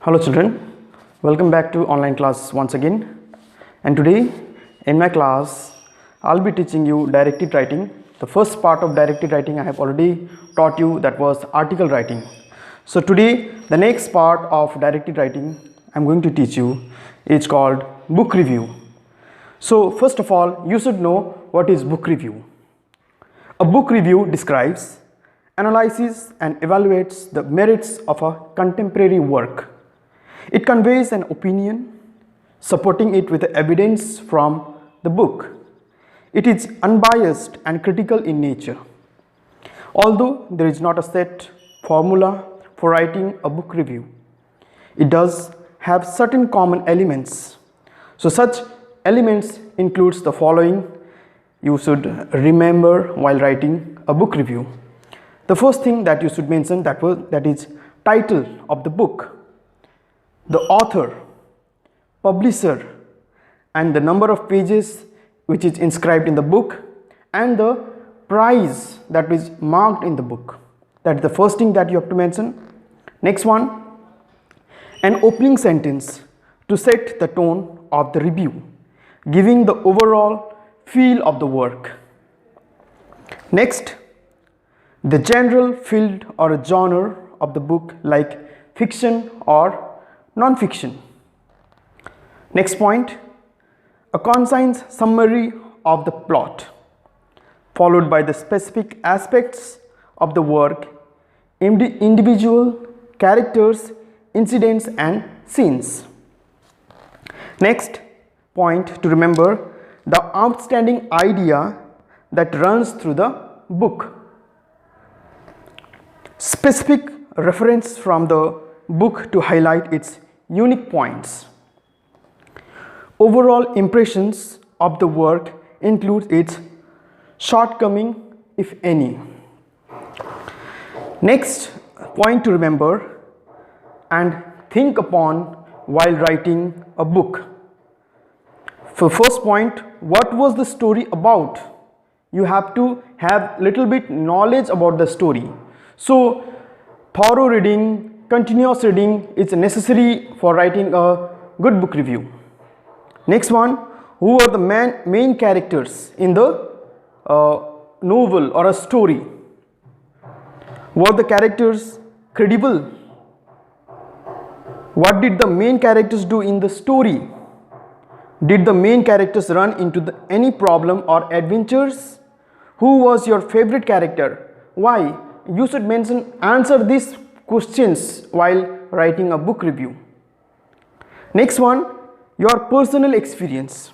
Hello children, welcome back to online class once again. And today in my class I'll be teaching you directed writing. The first part of directed writing I have already taught you, that was article writing. So today the next part of directed writing I'm going to teach you is called book review. So first of all, you should know what is book review. A book review describes, analyzes and evaluates the merits of a contemporary work. It conveys an opinion, supporting it with evidence from the book. It is unbiased and critical in nature. Although there is not a set formula for writing a book review, it does have certain common elements. So such elements includes the following you should remember while writing a book review. The first thing that you should mention, that is title of the book, the author, publisher, and the number of pages which is inscribed in the book, and the price that is marked in the book. That is the first thing that you have to mention. Next one, an opening sentence to set the tone of the review, giving the overall feel of the work. Next, the general field or a genre of the book, like fiction or non-fiction. Next point, a concise summary of the plot, followed by the specific aspects of the work, individual characters, incidents and scenes. Next point to remember, the outstanding idea that runs through the book. Specific reference from the book to highlight its unique points. Overall impressions of the work includes its shortcoming, if any. Next point to remember and think upon while writing a book. For first point, what was the story about? You have to have little bit knowledge about the story. So thorough reading, continuous reading is necessary for writing a good book review. Next one, who are the main characters in the novel or a story? Were the characters credible? What did the main characters do in the story? Did the main characters run into any problem or adventures? Who was your favorite character? Why? You should answer these questions while writing a book review. Next one, your personal experience.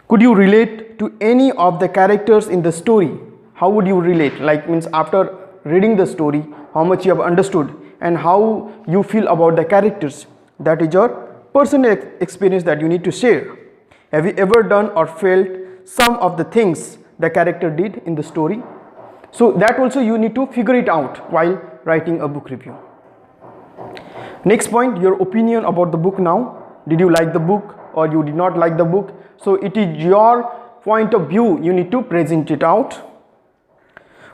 Could you relate to any of the characters in the story? How would you relate? Like, means after reading the story, how much you have understood and how you feel about the characters. That is your personal experience that you need to share. Have you ever done or felt some of the things the character did in the story? So that also you need to figure it out while writing a book review. Next point, your opinion about the book now. Did you like the book or you did not like the book? So it is your point of view, you need to present it out.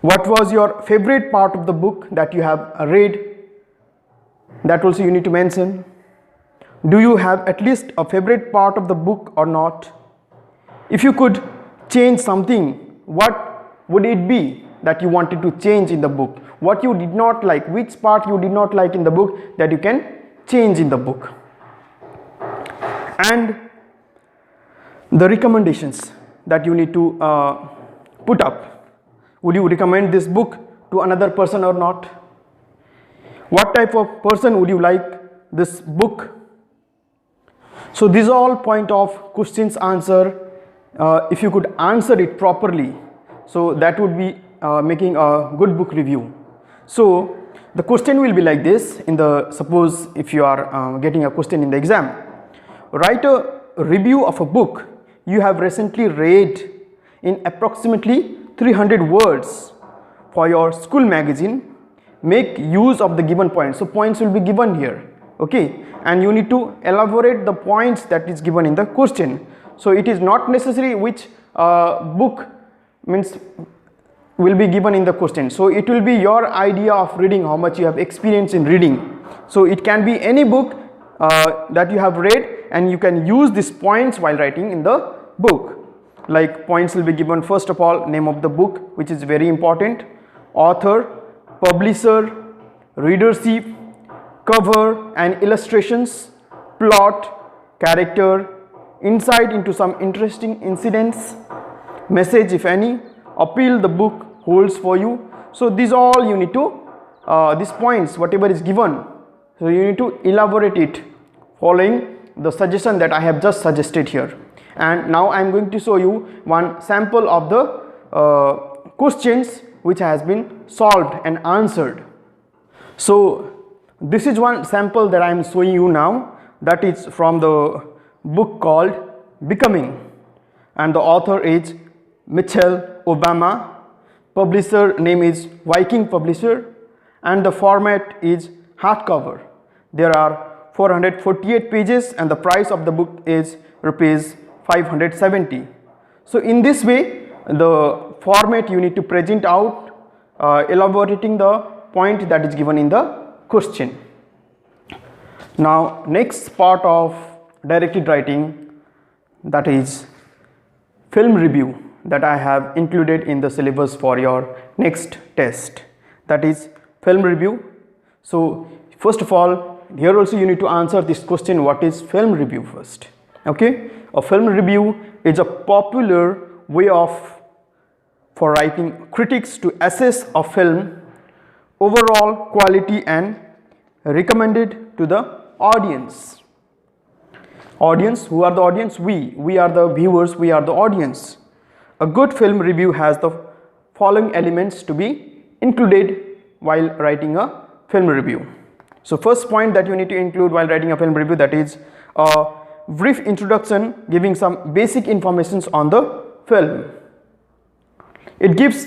What was your favorite part of the book that you have read? That also you need to mention. Do you have at least a favorite part of the book or not? If you could change something, what would it be that you wanted to change in the book? What you did not like, which part you did not like in the book that you can change in the book? And the recommendations that you need to put up. Would you recommend this book to another person or not? What type of person would you like this book? So these are all point of questions answer. If you could answer it properly, so that would be making a good book review. So the question will be like this. Suppose if you are getting a question in the exam, write a review of a book you have recently read in approximately 300 words for your school magazine. Make use of the given points. So points will be given here, okay, and you need to elaborate the points that is given in the question. So it is not necessary which book, means will be given in the question. So it will be your idea of reading, how much you have experience in reading. So it can be any book that you have read, and you can use these points while writing in the book. Like points will be given, first of all, name of the book, which is very important, author, publisher, readership, cover and illustrations, plot, character, insight into some interesting incidents, message if any, appeal the book holds for you. So these all you need to, these points whatever is given, so you need to elaborate it following the suggestion that I have just suggested here. And now I am going to show you one sample of the questions which has been solved and answered. So this is one sample that I am showing you now, that is from the book called Becoming, and the author is Michelle Obama, publisher name is Viking Publisher, and the format is hardcover. There are 448 pages and the price of the book is rupees 570. So in this way the format you need to present out, elaborating the point that is given in the question. Now next part of directed writing, that is film review, that I have included in the syllabus for your next test, that is film review. So first of all, here also you need to answer this question, what is film review first. Okay, a film review is a popular way for writing critics to assess a film overall quality and recommended to the audience. Audience, who are the audience? We are the viewers, we are the audience. A good film review has the following elements to be included while writing a film review. So first point that you need to include while writing a film review, that is a brief introduction giving some basic informations on the film. It gives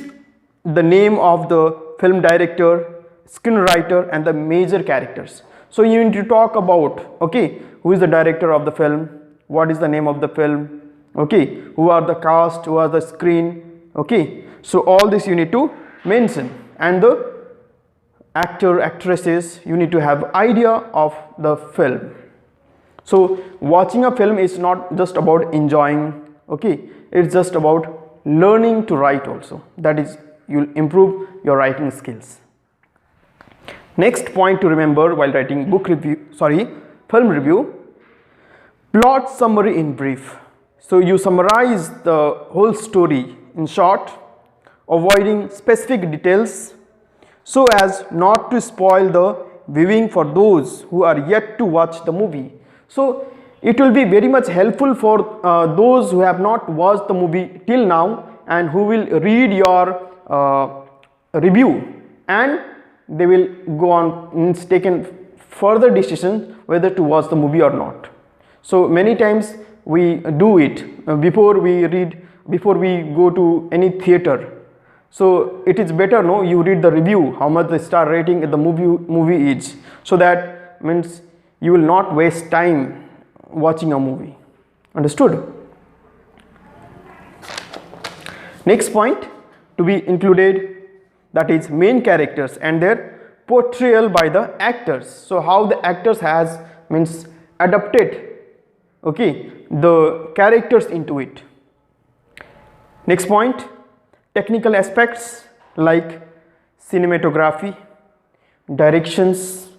the name of the film director, screenwriter and the major characters. So you need to talk about, okay, who is the director of the film, what is the name of the film, okay, who are the cast, who are the screen, okay. So all this you need to mention, and the actor, actresses, you need to have idea of the film. So watching a film is not just about enjoying, okay, it's just about learning to write also. That is, you'll improve your writing skills. Next point to remember while writing film review, plot summary in brief. So you summarize the whole story in short, avoiding specific details so as not to spoil the viewing for those who are yet to watch the movie. So it will be very much helpful for those who have not watched the movie till now and who will read your review, and they will go on taken further decisions whether to watch the movie or not. So many times we do it before we go to any theater. So it is better, no, you read the review, how much the star rating the movie is, so that means you will not waste time watching a movie. Understood? Next point to be included, that is main characters and their portrayal by the actors. So how the actors has adapted, okay, the characters into it. Next point, technical aspects like cinematography, directions,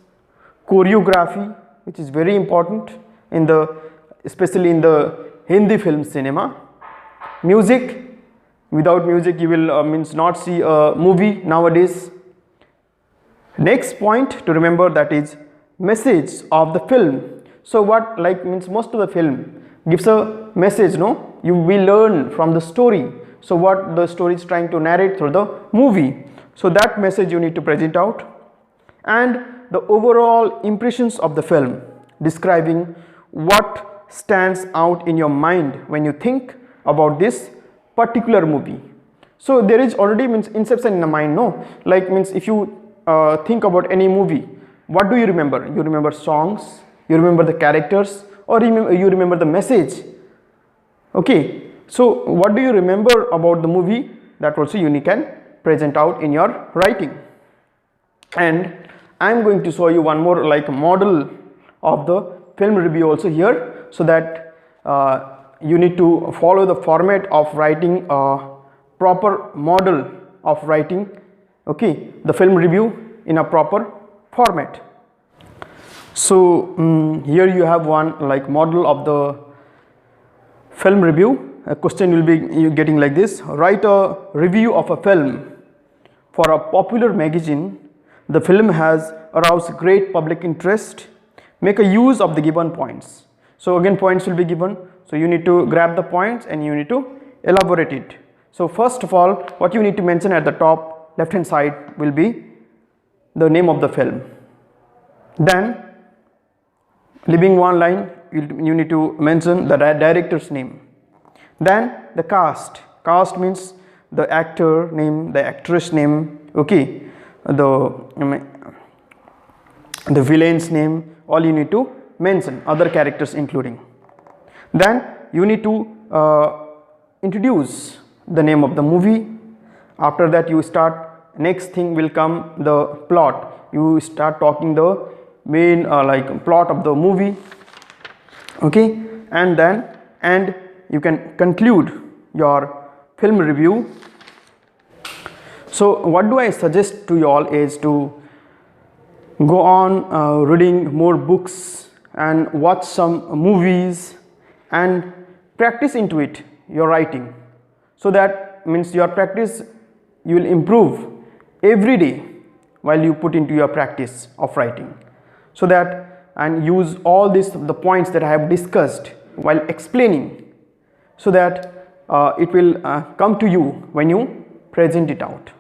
choreography, which is very important in especially in the Hindi film cinema. Music, without music you will not see a movie nowadays. Next point to remember, that is message of the film. So what most of the film gives a message, no, you will learn from the story. So what the story is trying to narrate through the movie, so that message you need to present out. And the overall impressions of the film, describing what stands out in your mind when you think about this particular movie. So there is already inception in the mind, no, if you think about any movie, what do you remember? You remember songs, you remember the characters, or you remember the message. Okay, so what do you remember about the movie, that also you can present out in your writing. And I am going to show you one more like model of the film review also here, so that you need to follow the format of writing a proper model of writing, okay, the film review in a proper format. So here you have one like model of the film review. A question will be you getting like this: write a review of a film. For a popular magazine, the film has aroused great public interest. Make a use of the given points. So again points will be given, so you need to grab the points and you need to elaborate it. So first of all, what you need to mention at the top left hand side will be the name of the film. Then leaving one line, you need to mention the director's name. Then the cast. Cast means the actor name, the actress name, okay, the villain's name, all you need to mention, other characters including. Then you need to introduce the name of the movie. After that you start, next thing will come the plot. You start talking the main like plot of the movie, okay, and you can conclude your film review. So what do I suggest to you all is to go on reading more books and watch some movies and practice into it your writing, so that means your practice, you will improve every day while you put into your practice of writing. So that, and use all the points that I have discussed while explaining, so that it will come to you when you present it out.